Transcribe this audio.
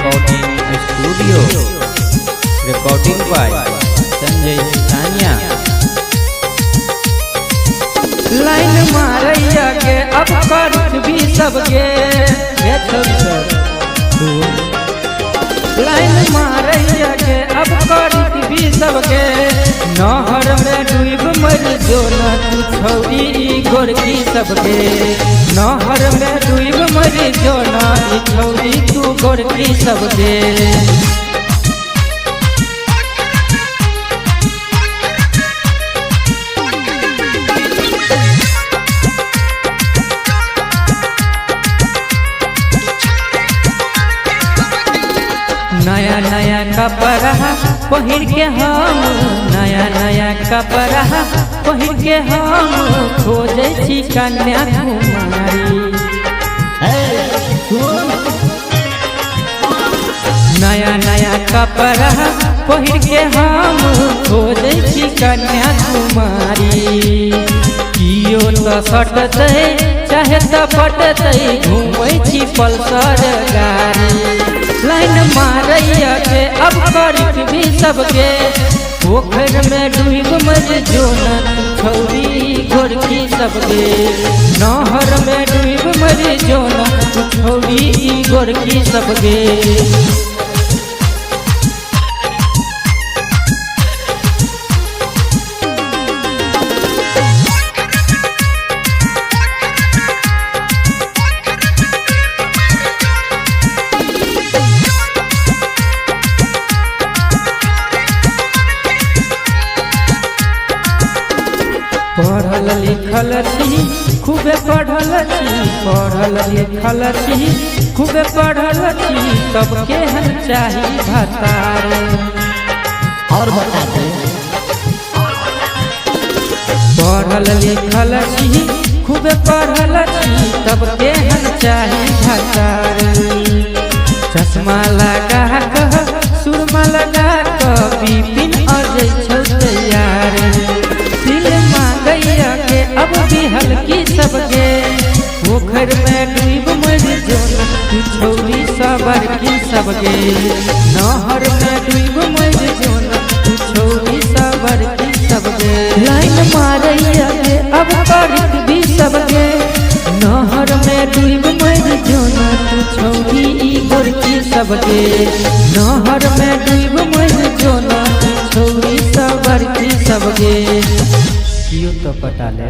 Recording studio. Recording by Sanjay Sania. Line मारैया के अब कर भी सबके लाइन मारैया के अब कर भी सबके नहर में डूब मर जो न तू छौरी गोरकी सबके नहर में डूब मर जो न छौरी तू गोरकी सबके। नया नया कपड़ा पहिर के हम नया नया कपड़ा पहिर के हम खोजे छी कन्याकुमारी। नया नया कपड़ा पहिर के हम खोजे छी कन्याकुमारी। कियो तो सटतै चाहे तो पटतै घूमै छी पल्सर गाड़ी। लाइन मारैया के अब कर भी सबके पोखर में डूब मर जो न छौरी गोरकी सबके नहर में डूब मर जो न छौरी गोरकी सबके। पढ़ल लिखल छी खूबे पढ़ल छी पढ़ल लिखल छी खूबे पढ़ल छी तब केहन चाही भतार। और बता दे पढ़ल लिखल छी खूबे पढ़ल छी तब केहन चाही भतार। चश्मा लगा कह सुरमा लगा कह बिपिन अजय छौ तैयार। अब भी हल्की सबके पोखर में डूब मर जो तू छौरी सबर की सबके नहर में डूब मर जो तू छौरी सबर की सबके। लाइन मारैया के अब कर भी सबके नहर में डूब मर जो तू छौरी गोरकी सबके नहर में डूब मर जो तू छौरी सबर की सबके। कियो तो पटा ले।